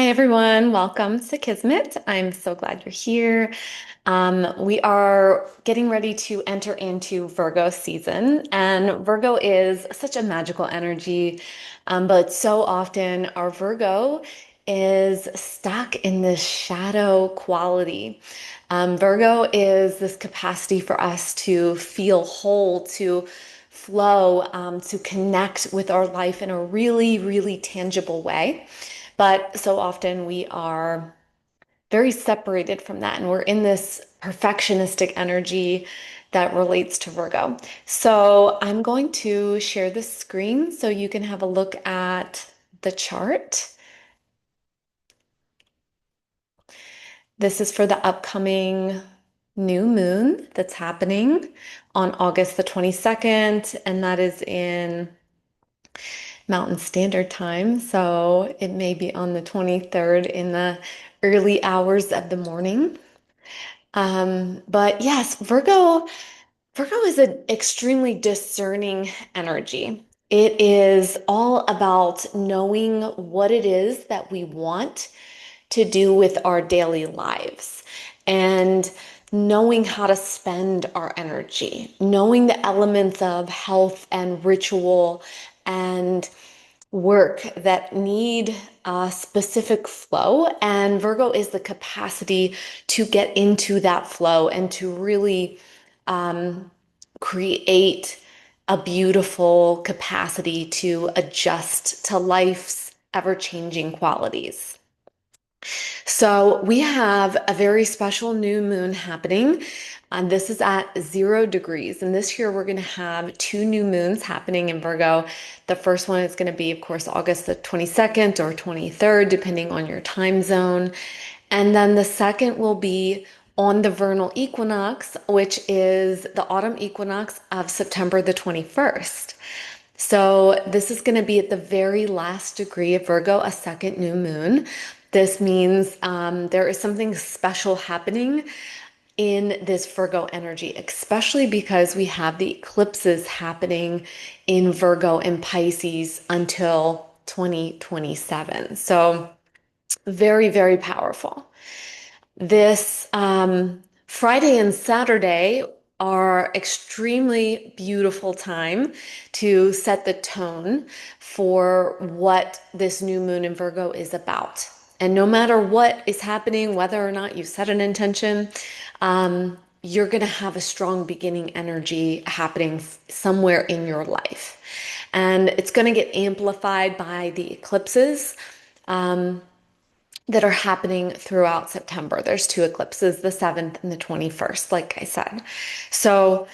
Hi, everyone. Welcome to Kismet. I'm so glad you're here. We are getting ready to enter into Virgo season, and Virgo is such a magical energy, but so often our Virgo is stuck in this shadow quality. Virgo is this capacity for us to feel whole, to flow, to connect with our life in a really, really tangible way. But so often we are very separated from that, and we're in this perfectionistic energy that relates to Virgo. So I'm going to share the screen so you can have a look at the chart. This is for the upcoming new moon that's happening on August the 22nd, and that is in Mountain Standard Time. So it may be on the 23rd in the early hours of the morning. But yes, Virgo is an extremely discerning energy. It is all about knowing what it is that we want to do with our daily lives and knowing how to spend our energy, knowing the elements of health and ritual and work that need a specific flow. And Virgo is the capacity to get into that flow and to really create a beautiful capacity to adjust to life's ever-changing qualities. So we have a very special new moon happening. This is at 0 degrees. And this year we're going to have two new moons happening in Virgo. The first one is going to be, of course, August the 22nd or 23rd, depending on your time zone. And then the second will be on the vernal equinox, which is the autumn equinox of September the 21st. So this is going to be at the very last degree of Virgo, a second new moon. This means there is something special happening in this Virgo energy, especially because we have the eclipses happening in Virgo and Pisces until 2027. So very, very powerful. This Friday and Saturday are extremely beautiful time to set the tone for what this new moon in Virgo is about. And no matter what is happening, whether or not you set an intention, you're going to have a strong beginning energy happening somewhere in your life. And it's going to get amplified by the eclipses. That are happening throughout September. There's two eclipses, the 7th and the 21st, like I said. So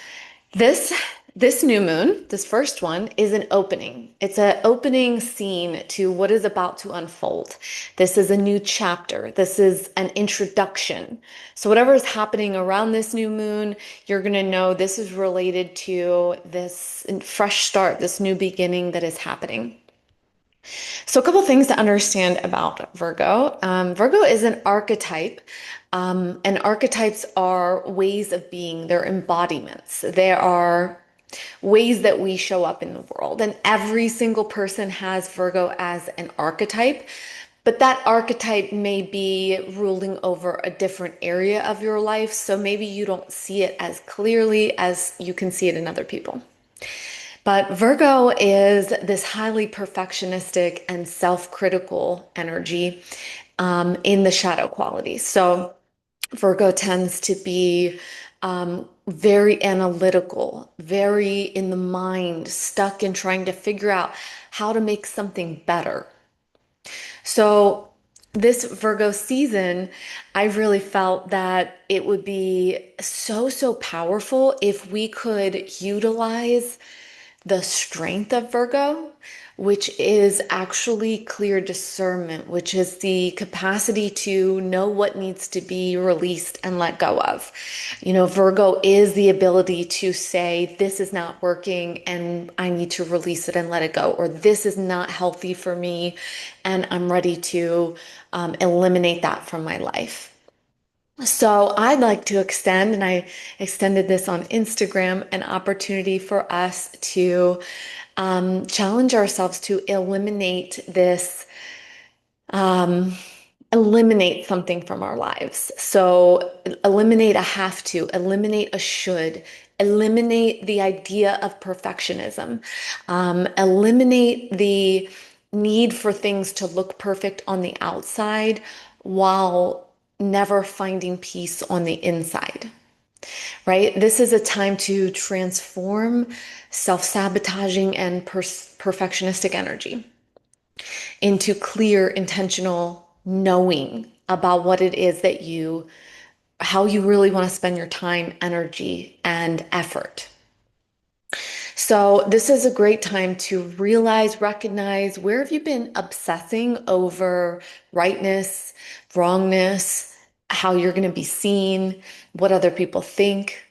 this this new moon, this first one, is an opening. It's an opening scene to what is about to unfold. This is a new chapter. This is an introduction. So whatever is happening around this new moon, you're going to know this is related to this fresh start, this new beginning that is happening. So, a couple things to understand about Virgo. Virgo is an archetype, and archetypes are ways of being, they're embodiments. They are ways that we show up in the world. And every single person has Virgo as an archetype, but that archetype may be ruling over a different area of your life. So, maybe you don't see it as clearly as you can see it in other people. But Virgo is this highly perfectionistic and self-critical energy in the shadow qualities. So Virgo tends to be very analytical, very in the mind, stuck in trying to figure out how to make something better. So this Virgo season, I really felt that it would be so, so powerful if we could utilize the strength of Virgo, which is actually clear discernment, which is the capacity to know what needs to be released and let go of. You know, Virgo is the ability to say, this is not working and I need to release it and let it go, or this is not healthy for me and I'm ready to eliminate that from my life. So I'd like to extend, and I extended this on Instagram, an opportunity for us to challenge ourselves to eliminate this eliminate something from our lives. So eliminate a have to, eliminate a should, eliminate the idea of perfectionism, eliminate the need for things to look perfect on the outside while never finding peace on the inside, right? This is a time to transform self-sabotaging and perfectionistic energy into clear, intentional knowing about what it is that how you really want to spend your time, energy, and effort. So this is a great time to realize, recognize where have you been obsessing over rightness, wrongness, how you're going to be seen, what other people think,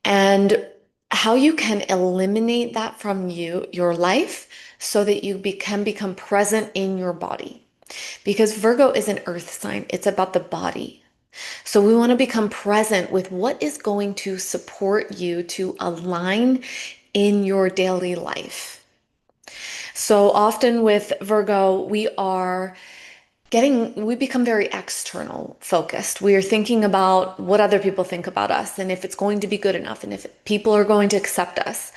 and how you can eliminate that from your life so that can become present in your body. Because Virgo is an earth sign, it's about the body. So we want to become present with what is going to support you to align in your daily life. So often with Virgo, we become very external focused. We are thinking about what other people think about us and if it's going to be good enough and if people are going to accept us.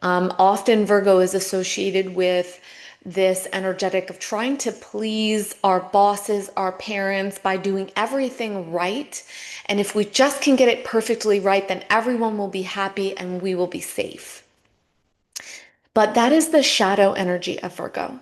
Often Virgo is associated with this energetic of trying to please our bosses, our parents by doing everything right. And if we just can get it perfectly right, then everyone will be happy and we will be safe. But that is the shadow energy of Virgo.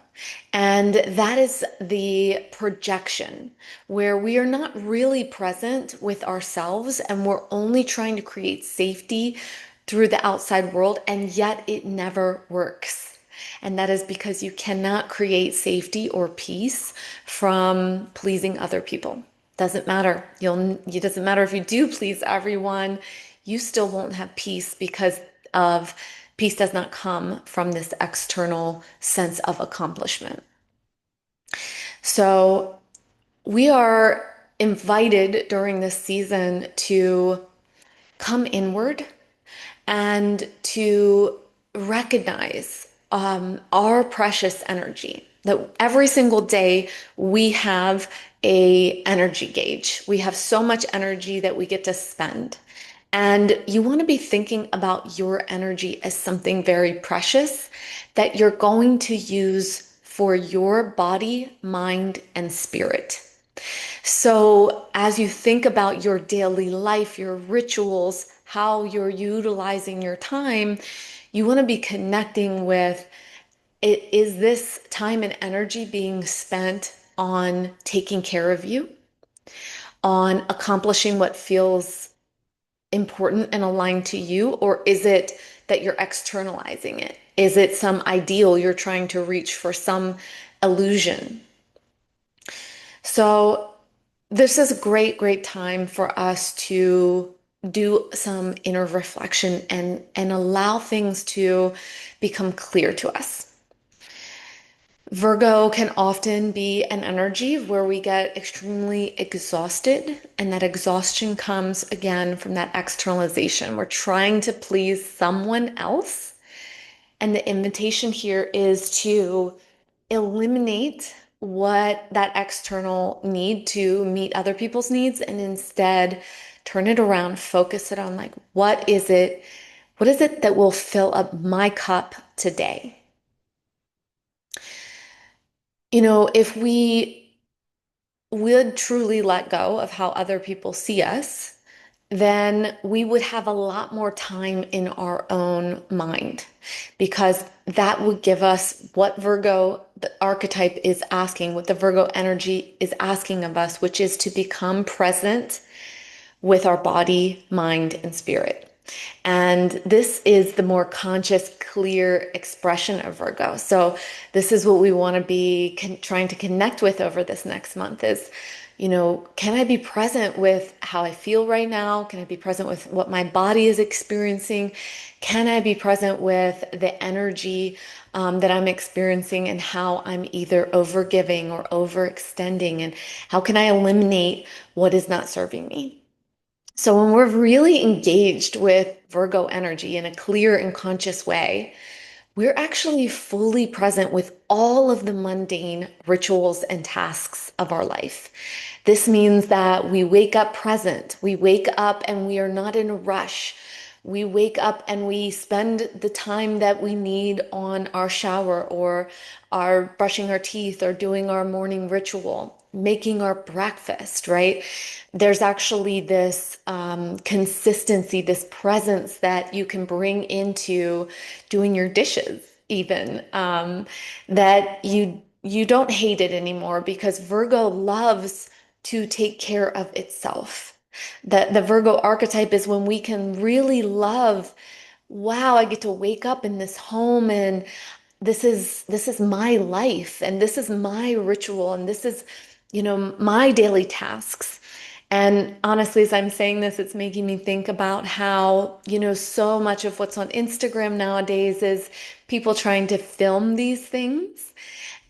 And that is the projection where we are not really present with ourselves and we're only trying to create safety through the outside world, and yet it never works. And that is because you cannot create safety or peace from pleasing other people. Doesn't matter. It doesn't matter if you do please everyone, you still won't have peace because of peace does not come from this external sense of accomplishment. So we are invited during this season to come inward and to recognize our precious energy. That every single day we have a energy gauge. We have so much energy that we get to spend. And you want to be thinking about your energy as something very precious that you're going to use for your body, mind, and spirit. So as you think about your daily life, your rituals, how you're utilizing your time, you want to be connecting with is this time and energy being spent on taking care of you, on accomplishing what feels important and aligned to you, or is it that you're externalizing it? Is it some ideal you're trying to reach for some illusion? So this is a great, great time for us to do some inner reflection and allow things to become clear to us. Virgo can often be an energy where we get extremely exhausted, and that exhaustion comes again from that externalization. We're trying to please someone else, and the invitation here is to eliminate what that external need to meet other people's needs and instead turn it around, focus it on like, what is it that will fill up my cup today? If we would truly let go of how other people see us, then we would have a lot more time in our own mind because that would give us what Virgo, the archetype, is asking, what the Virgo energy is asking of us, which is to become present with our body, mind, and spirit. And this is the more conscious, clear expression of Virgo. So this is what we want to be trying to connect with over this next month is, can I be present with how I feel right now? Can I be present with what my body is experiencing? Can I be present with the energy that I'm experiencing and how I'm either overgiving or overextending? And how can I eliminate what is not serving me? So when we're really engaged with Virgo energy in a clear and conscious way, We're actually fully present with all of the mundane rituals and tasks of our life. This means that we wake up present. We wake up and we are not in a rush. We wake up and we spend the time that we need on our shower or our brushing our teeth or doing our morning ritual, making our breakfast, right? There's actually this consistency, this presence that you can bring into doing your dishes, even that you don't hate it anymore because Virgo loves to take care of itself. The Virgo archetype is when we can really love, wow, I get to wake up in this home and this is my life and this is my ritual and this is, my daily tasks. And honestly, as I'm saying this, it's making me think about how, so much of what's on Instagram nowadays is people trying to film these things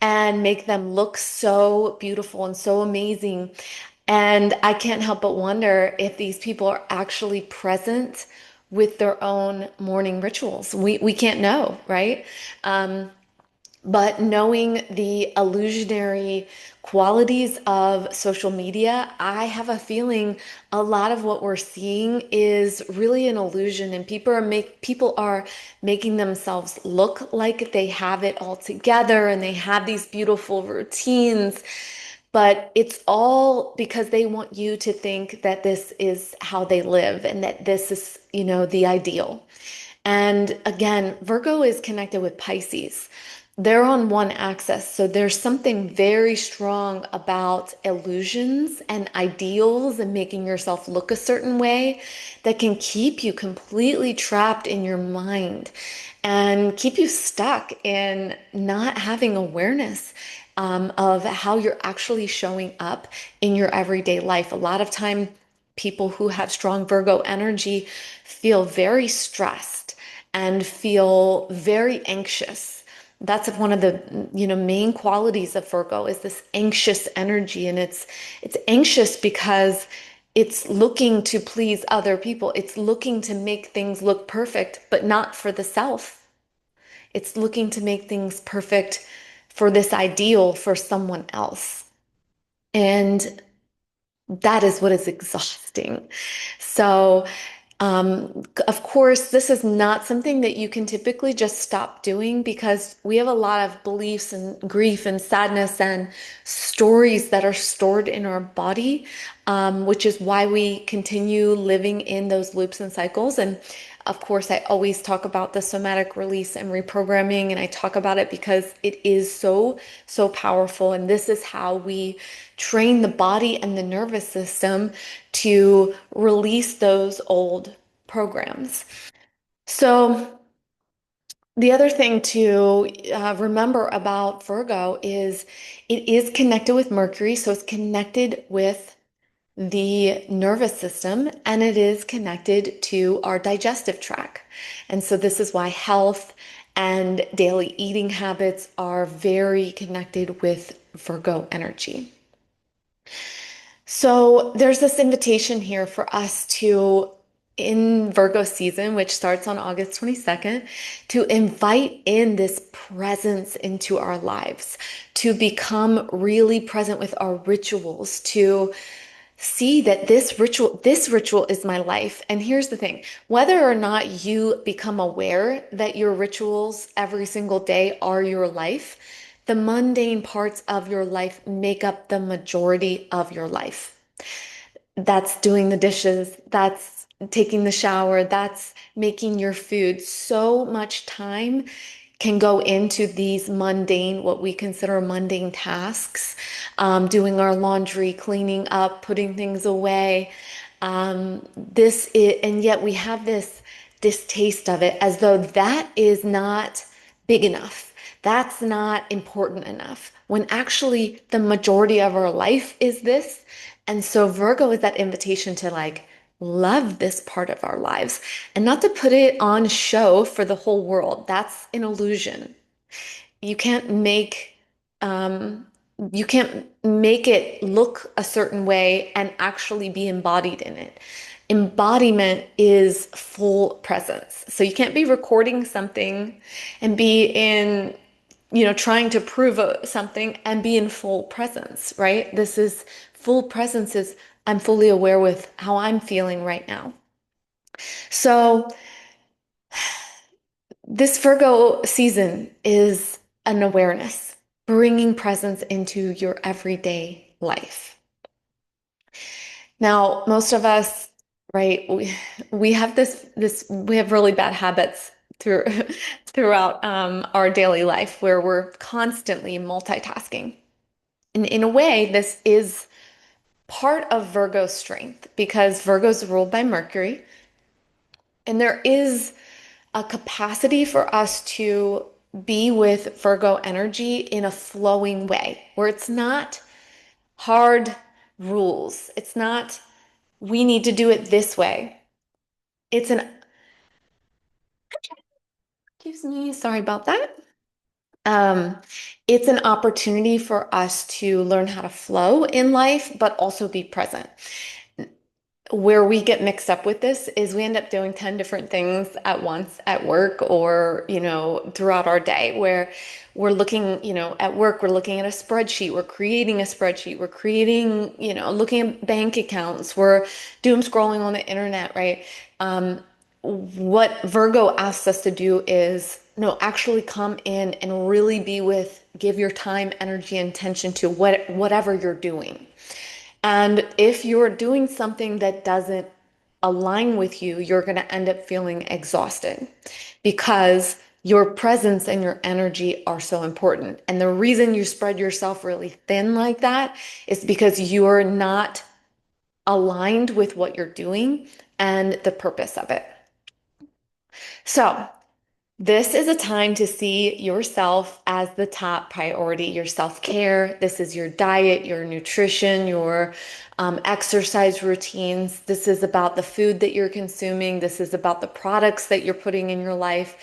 and make them look so beautiful and so amazing. And I can't help but wonder if these people are actually present with their own morning rituals. We can't know, right? Um, but knowing the illusionary qualities of social media, I have a feeling a lot of what we're seeing is really an illusion, and people are making themselves look like they have it all together and they have these beautiful routines. But it's all because they want you to think that this is how they live and that this is, the ideal. And again, Virgo is connected with Pisces. They're on one axis. So there's something very strong about illusions and ideals and making yourself look a certain way that can keep you completely trapped in your mind and keep you stuck in not having awareness of how you're actually showing up in your everyday life. A lot of time, people who have strong Virgo energy feel very stressed and feel very anxious. That's one of the, main qualities of Virgo is this anxious energy. And it's anxious because it's looking to please other people. It's looking to make things look perfect, but not for the self. It's looking to make things perfect for this ideal for someone else. And that is what is exhausting. So, of course, this is not something that you can typically just stop doing because we have a lot of beliefs and grief and sadness and stories that are stored in our body, which is why we continue living in those loops and cycles. And of course, I always talk about the somatic release and reprogramming, and I talk about it because it is so, so powerful. And this is how we train the body and the nervous system to release those old programs. So, the other thing to remember about Virgo is it is connected with Mercury, so it's connected with the nervous system and it is connected to our digestive tract. And so, this is why health and daily eating habits are very connected with Virgo energy. So there's this invitation here for us to, in Virgo season, which starts on August 22nd, to invite in this presence into our lives, to become really present with our rituals, to see that this ritual is my life. And here's the thing, whether or not you become aware that your rituals every single day are your life, the mundane parts of your life make up the majority of your life. That's doing the dishes, that's taking the shower, that's making your food. So much time can go into these mundane, what we consider mundane tasks, doing our laundry, cleaning up, putting things away. And yet we have this distaste of it as though that is not big enough. That's not important enough. When actually the majority of our life is this. And so Virgo is that invitation to like love this part of our lives and not to put it on show for the whole world. That's an illusion. You can't make you can't make it look a certain way and actually be embodied in it. Embodiment is full presence. So you can't be recording something and be in, trying to prove something and be in full presence, right? This is full presence is I'm fully aware with how I'm feeling right now. So this Virgo season is an awareness, bringing presence into your everyday life. Now, most of us, right, we have we have really bad habits through throughout our daily life where we're constantly multitasking. And in a way, this is part of Virgo's strength because Virgo's ruled by Mercury, and there is a capacity for us to be with Virgo energy in a flowing way where it's not hard rules. It's not, we need to do it this way. It's an, excuse me, sorry about that. Um, it's an opportunity for us to learn how to flow in life, but also be present. Where we get mixed up with this is we end up doing 10 different things at once at work or, throughout our day where we're looking, at work, we're looking at a spreadsheet, we're creating a spreadsheet, we're creating, looking at bank accounts, we're doom scrolling on the internet, right? What Virgo asks us to do is, no, actually come in and really be with, give your time, energy, and attention to whatever you're doing. And if you're doing something that doesn't align with you, you're going to end up feeling exhausted because your presence and your energy are so important. And the reason you spread yourself really thin like that is because you're not aligned with what you're doing and the purpose of it. So, this is a time to see yourself as the top priority, your self-care. This is your diet, your nutrition, your exercise routines. This is about the food that you're consuming. This is about the products that you're putting in your life.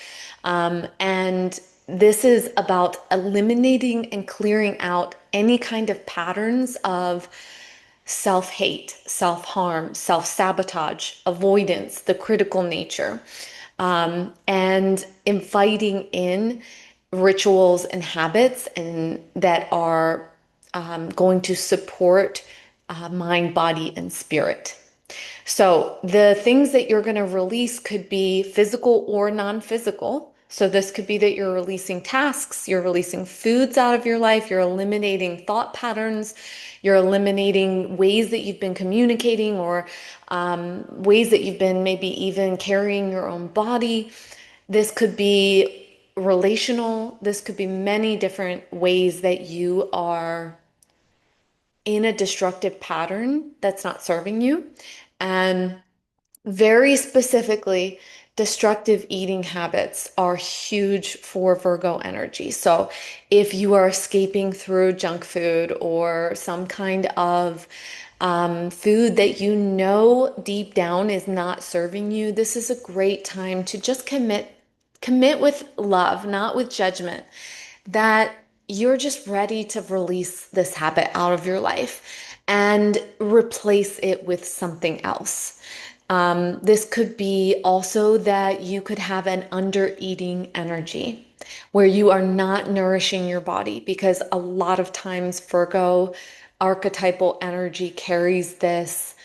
And this is about eliminating and clearing out any kind of patterns of self-hate, self-harm, self-sabotage, avoidance, the critical nature, and inviting in rituals and habits and that are going to support mind, body, and spirit. So the things that you're going to release could be physical or non-physical. So this could be that you're releasing tasks, you're releasing foods out of your life, you're eliminating thought patterns, you're eliminating ways that you've been communicating or ways that you've been maybe even carrying your own body. This could be relational. This could be many different ways that you are in a destructive pattern that's not serving you. And very specifically, destructive eating habits are huge for Virgo energy. So if you are escaping through junk food or some kind of food that you know deep down is not serving you, this is a great time to just commit with love, not with judgment, that you're just ready to release this habit out of your life and replace it with something else. This could be also that you could have an under eating energy where you are not nourishing your body because a lot of times Virgo archetypal energy carries this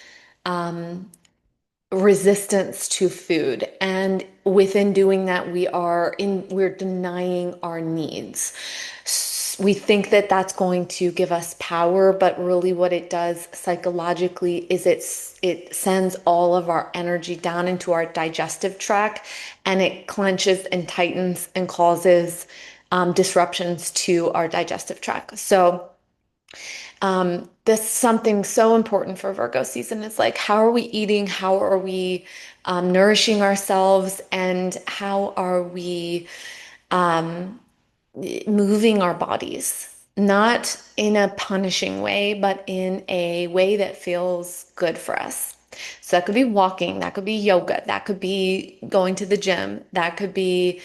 resistance to food. And within doing that, we're denying our needs. We think that that's going to give us power, but really what it does psychologically is it sends all of our energy down into our digestive tract and it clenches and tightens and causes disruptions to our digestive tract. So this something so important for Virgo season is like, how are we eating? How are we nourishing ourselves? And how are we moving our bodies? Not in a punishing way, but in a way that feels good for us. So that could be walking, that could be yoga, that could be going to the gym, that could be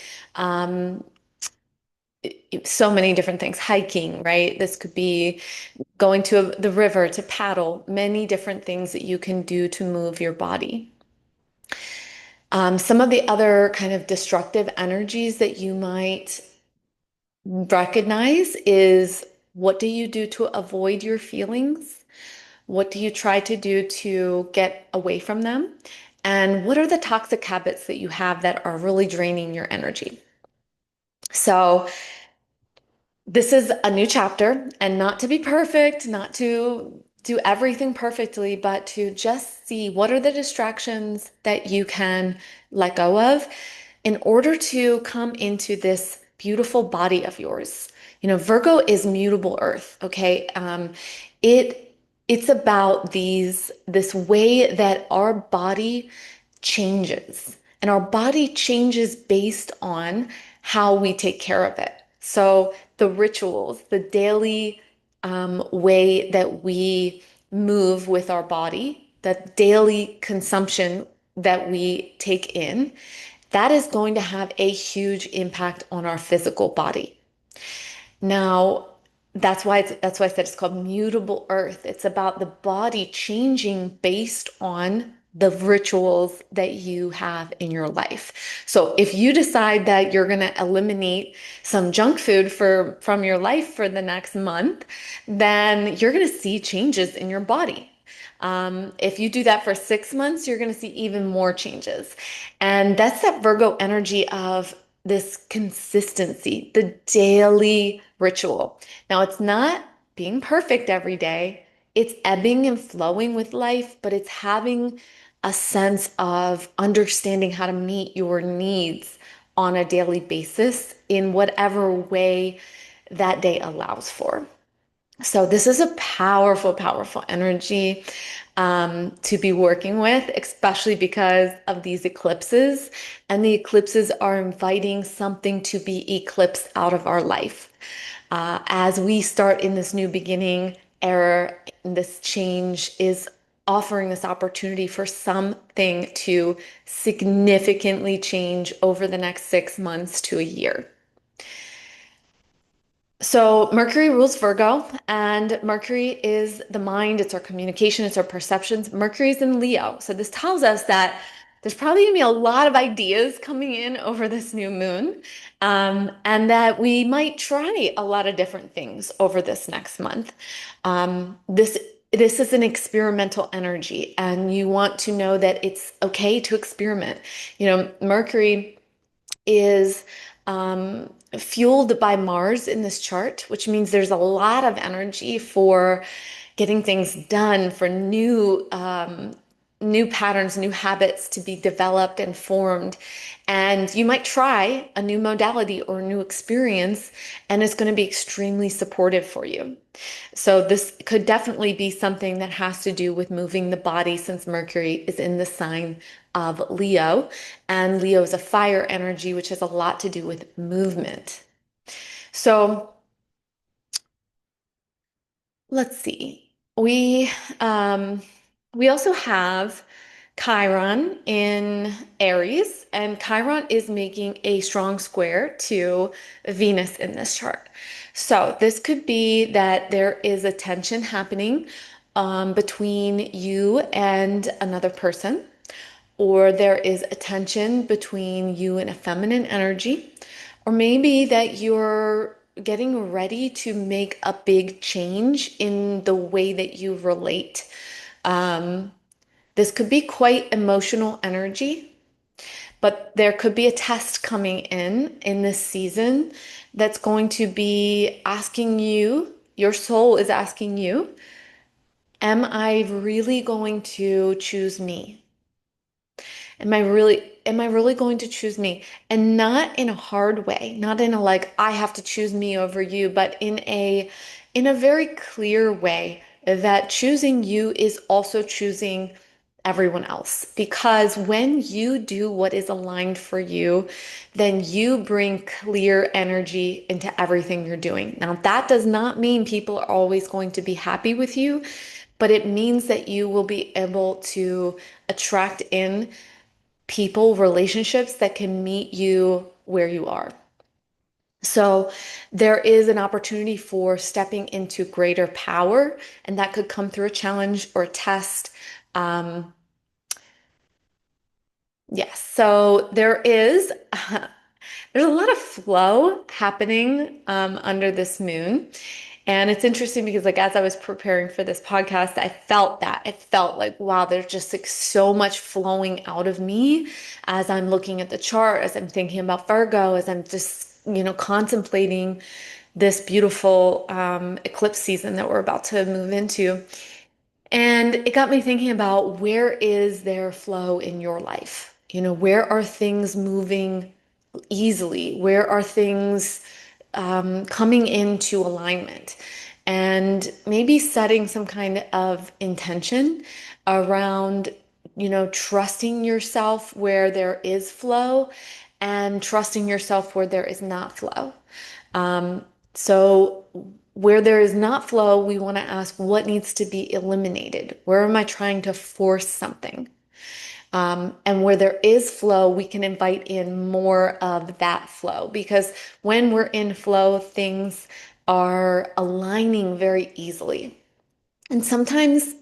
so many different things, hiking, right? This could be going to the river to paddle, many different things that you can do to move your body. Some of the other kind of destructive energies that you might recognize is, what do you do to avoid your feelings? What do you try to do to get away from them? And what are the toxic habits that you have that are really draining your energy? So, this is a new chapter, and not to be perfect, not to do everything perfectly, but to just see what are the distractions that you can let go of in order to come into this beautiful body of yours. Virgo is mutable earth, okay? It it's about this way that our body changes. And our body changes based on how we take care of it. So the rituals, the daily way that we move with our body, the daily consumption that we take in, that is going to have a huge impact on our physical body. Now, that's why I said it's called mutable earth. It's about the body changing based on the rituals that you have in your life. So if you decide that you're going to eliminate some junk food from your life for the next month, then you're going to see changes in your body. If you do that for 6 months, you're going to see even more changes. And that's that Virgo energy of this consistency, the daily ritual. Now, it's not being perfect every day, it's ebbing and flowing with life, but it's having a sense of understanding how to meet your needs on a daily basis in whatever way that day allows for. So this is a powerful, powerful energy to be working with, especially because of these eclipses. And the eclipses are inviting something to be eclipsed out of our life. As we start in this new beginning era, this change is offering this opportunity for something to significantly change over the next 6 months to a year. So Mercury rules Virgo, and Mercury is the mind, it's our communication, it's our perceptions. Mercury's in Leo. So this tells us that there's probably gonna be a lot of ideas coming in over this new moon, and that we might try a lot of different things over this next month. This is an experimental energy, and you want to know that it's okay to experiment. Mercury is fueled by Mars in this chart, which means there's a lot of energy for getting things done, for new patterns, new habits to be developed and formed. And you might try a new modality or a new experience, and it's going to be extremely supportive for you. So this could definitely be something that has to do with moving the body, since Mercury is in the sign of Leo, and Leo is a fire energy, which has a lot to do with movement. So let's see. We also have Chiron in Aries, and Chiron is making a strong square to Venus in this chart. So this could be that there is a tension happening between you and another person, or there is a tension between you and a feminine energy, or maybe that you're getting ready to make a big change in the way that you relate. Um, this could be quite emotional energy, but there could be a test coming in this season that's going to be asking you, your soul is asking you, am I really going to choose me? Am I really going to choose me? And not in a hard way, not in a like, I have to choose me over you, but in a very clear way that choosing you is also choosing everyone else. Because when you do what is aligned for you, then you bring clear energy into everything you're doing. Now, that does not mean people are always going to be happy with you, but it means that you will be able to attract in people, relationships that can meet you where you are. So there is an opportunity for stepping into greater power, and that could come through a challenge or a test. Um, yes, so there's a lot of flow happening under this moon. And it's interesting because like as I was preparing for this podcast, I felt that. I felt like, wow, there's just like so much flowing out of me as I'm looking at the chart, as I'm thinking about Virgo, as I'm just, contemplating this beautiful eclipse season that we're about to move into. And it got me thinking about where is there flow in your life? Where are things moving easily? Where are things coming into alignment? And maybe setting some kind of intention around, trusting yourself where there is flow and trusting yourself where there is not flow. Um, so where there is not flow, we want to ask what needs to be eliminated? Where am I trying to force something? And where there is flow, we can invite in more of that flow because when we're in flow, things are aligning very easily. And sometimes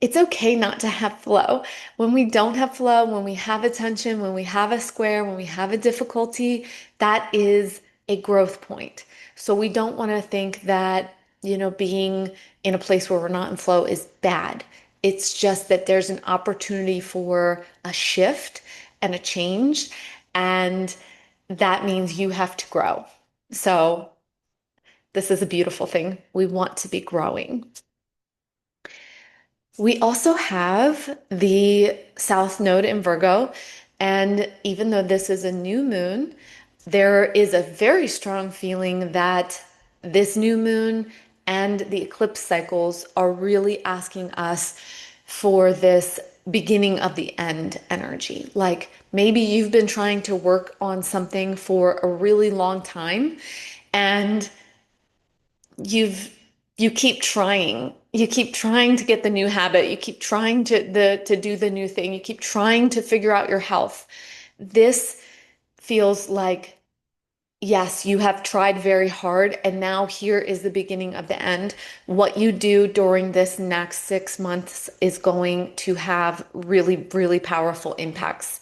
it's okay not to have flow. When we don't have flow, when we have a tension, when we have a square, when we have a difficulty, that is a growth point. So we don't want to think that, being in a place where we're not in flow is bad. It's just that there's an opportunity for a shift and a change, and that means you have to grow. So this is a beautiful thing. We want to be growing. We also have the South Node in Virgo. And even though this is a new moon, there is a very strong feeling that this new moon and the eclipse cycles are really asking us for this beginning of the end energy. Like maybe you've been trying to work on something for a really long time and you've you keep trying to get the new habit, you keep trying to do the new thing, you keep trying to figure out your health. This feels like yes, you have tried very hard, and now here is the beginning of the end. What you do during this next 6 months is going to have really, really powerful impacts.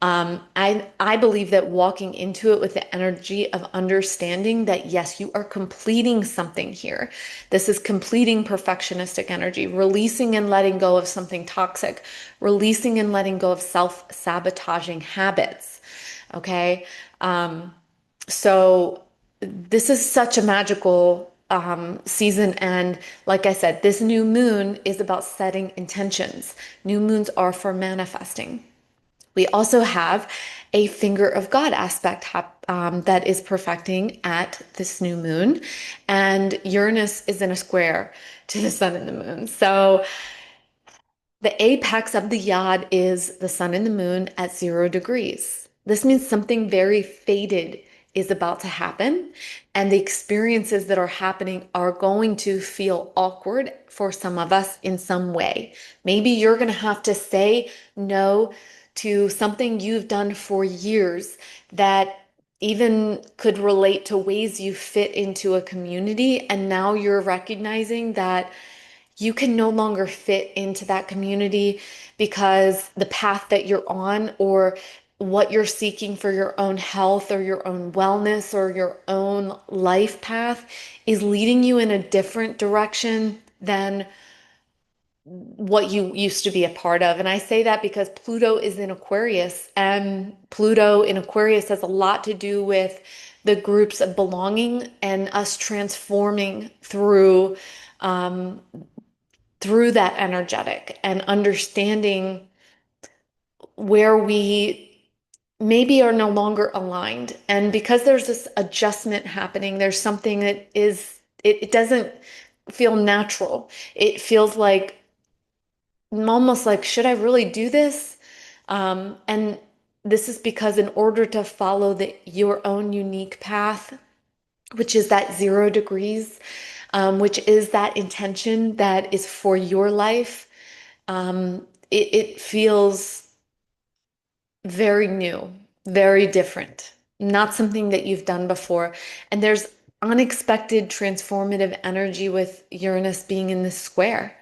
I believe that walking into it with the energy of understanding that yes, you are completing something here. This is completing perfectionistic energy, releasing and letting go of something toxic, releasing and letting go of self-sabotaging habits. Okay. So this is such a magical season. And like I said, this new moon is about setting intentions. New moons are for manifesting. We also have a finger of God aspect that is perfecting at this new moon. And Uranus is in a square to the sun and the moon. So the apex of the yod is the sun and the moon at 0 degrees. This means something very fated is about to happen, and the experiences that are happening are going to feel awkward for some of us in some way. Maybe you're going to have to say no to something you've done for years that even could relate to ways you fit into a community, and now you're recognizing that you can no longer fit into that community because the path that you're on or what you're seeking for your own health or your own wellness or your own life path is leading you in a different direction than what you used to be a part of. And I say that because Pluto is in Aquarius, and Pluto in Aquarius has a lot to do with the groups of belonging and us transforming um, through that energetic and understanding where we maybe are no longer aligned. And because there's this adjustment happening, there's something that it doesn't feel natural. It feels like almost like, should I really do this? And this is because in order to follow your own unique path, which is that 0 degrees, which is that intention that is for your life, it feels very new, very different. not something that you've done before. And there's unexpected transformative energy with Uranus being in this square.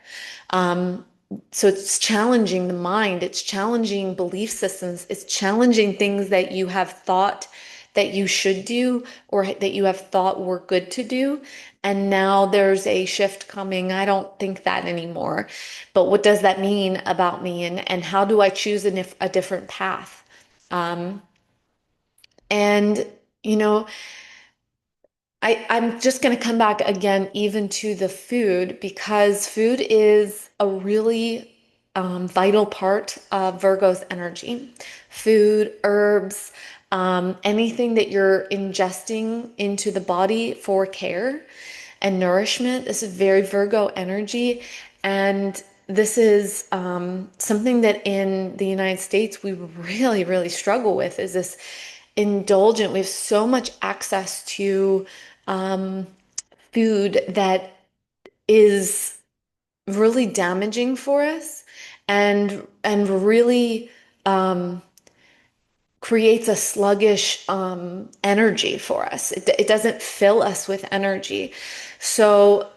Um, so it's challenging the mind, it's challenging belief systems, it's challenging things that you have thought that you should do or that you have thought were good to do. And now there's a shift coming. I don't think that anymore. But what does that mean about me? And how do I choose a different path? Um, and, you know, I'm just going to come back again, even to the food, because food is a really vital part of Virgo's energy. Food, herbs, anything that you're ingesting into the body for care and nourishment. This is very Virgo energy. And this is something that in the United States we really, really struggle with is this indulgent. We have so much access to um, food that is really damaging for us and really um, creates a sluggish energy for us. It doesn't fill us with energy. So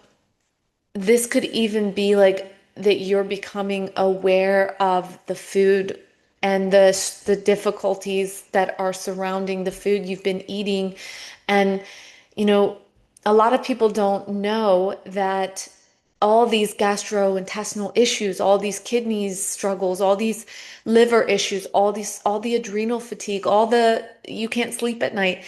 this could even be like that you're becoming aware of the food and the difficulties that are surrounding the food you've been eating. And, you know, a lot of people don't know that all these gastrointestinal issues, all these kidneys struggles, all these liver issues, all the adrenal fatigue, all the you can't sleep at night.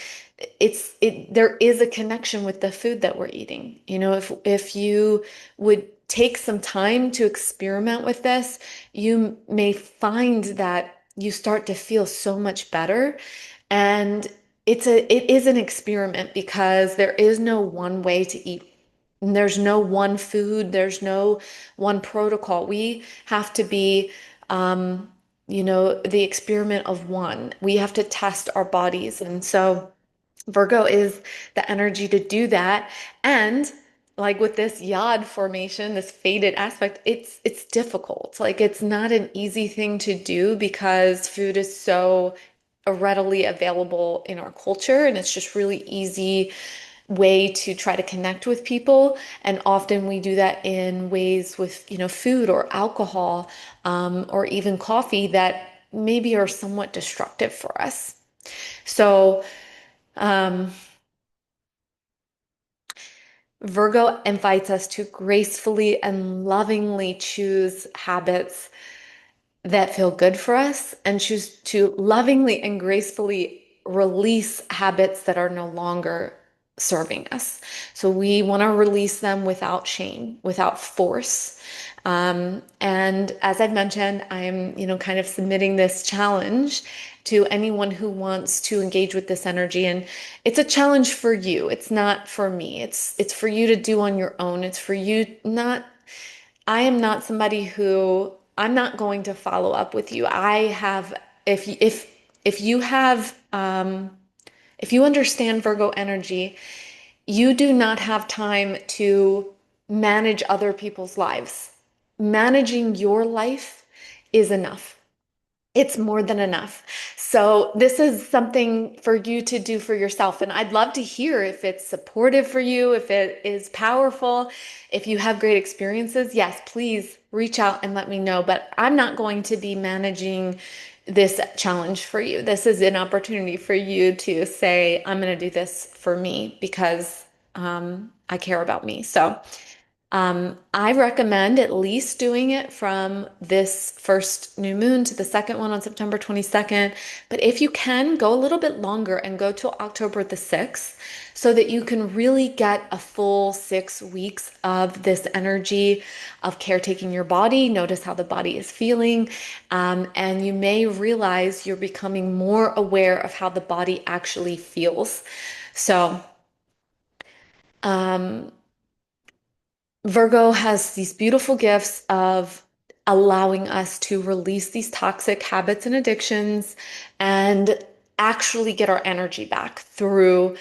There is a connection with the food that we're eating. You know, if you would take some time to experiment with this, you may find that you start to feel so much better. And it is an experiment because there is no one way to eat. And there's no one food, there's no one protocol. We have to be the experiment of one. We have to test our bodies. And so Virgo is the energy to do that. And like with this yod formation, this faded aspect, it's difficult. Like it's not an easy thing to do because food is so readily available in our culture and it's just really easy way to try to connect with people. And often we do that in ways with, food or alcohol, or even coffee that maybe are somewhat destructive for us. So, um, Virgo invites us to gracefully and lovingly choose habits that feel good for us and choose to lovingly and gracefully release habits that are no longer serving us. So we want to release them without shame, without force. And as I've mentioned, I'm, kind of submitting this challenge to anyone who wants to engage with this energy. And it's a challenge for you. It's not for me. It's for you to do on your own. It's for you not I am not somebody who I'm not going to follow up with you. I have if you have if you understand Virgo energy, you do not have time to manage other people's lives. Managing your life is enough. It's more than enough. So this is something for you to do for yourself. And I'd love to hear if it's supportive for you, if it is powerful, if you have great experiences. Yes, please reach out and let me know. But I'm not going to be managing this challenge for you. This is an opportunity for you to say, I'm going to do this for me because I care about me. So I recommend at least doing it from this first new moon to the second one on September 22nd. But if you can, go a little bit longer and go till October the 6th so that you can really get a full 6 weeks of this energy of caretaking your body. Notice how the body is feeling. And you may realize you're becoming more aware of how the body actually feels. So, um, Virgo has these beautiful gifts of allowing us to release these toxic habits and addictions and actually get our energy back through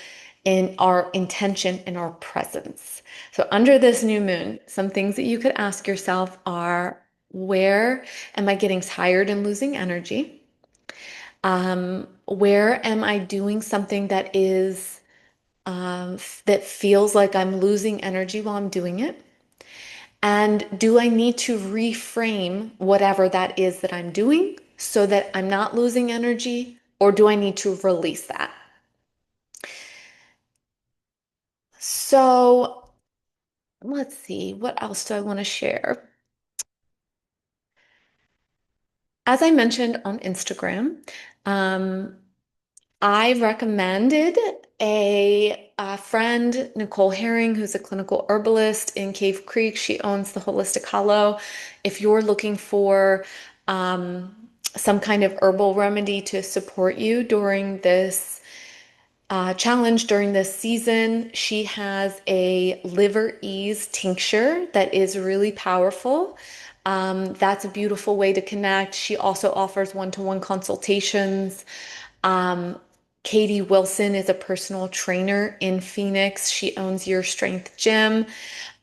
in our intention and our presence. So under this new moon, some things that you could ask yourself are, where am I getting tired and losing energy? Where am I doing something that is that feels like I'm losing energy while I'm doing it? And do I need to reframe whatever that is that I'm doing so that I'm not losing energy, or do I need to release that? So let's see, what else do I want to share? As I mentioned on Instagram, um, I recommended a friend, Nicole Haring, who's a clinical herbalist in Cave Creek. She owns the Holistic Hollow. If you're looking for um, some kind of herbal remedy to support you during this challenge, during this season, she has a liver ease tincture that is really powerful. That's a beautiful way to connect. She also offers one-to-one consultations. Um, Katie Wilson is a personal trainer in Phoenix. She owns Your Strength Gym,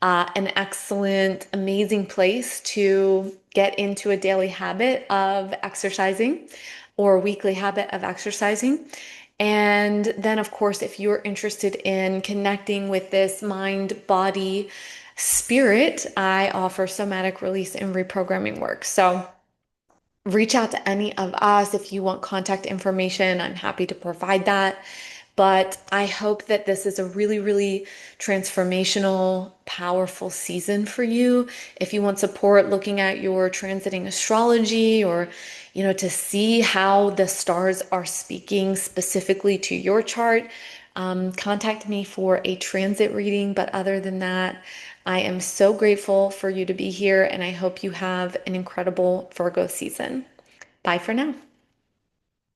an excellent, amazing place to get into a daily habit of exercising or a weekly habit of exercising. And then, of course, if you're interested in connecting with this mind, body, spirit, I offer somatic release and reprogramming work. So, reach out to any of us if you want contact information. I'm happy to provide that. But I hope that this is a really, really transformational, powerful season for you. If you want support looking at your transiting astrology, or, to see how the stars are speaking specifically to your chart, contact me for a transit reading. But other than that, I am so grateful for you to be here, and I hope you have an incredible Virgo season. Bye for now.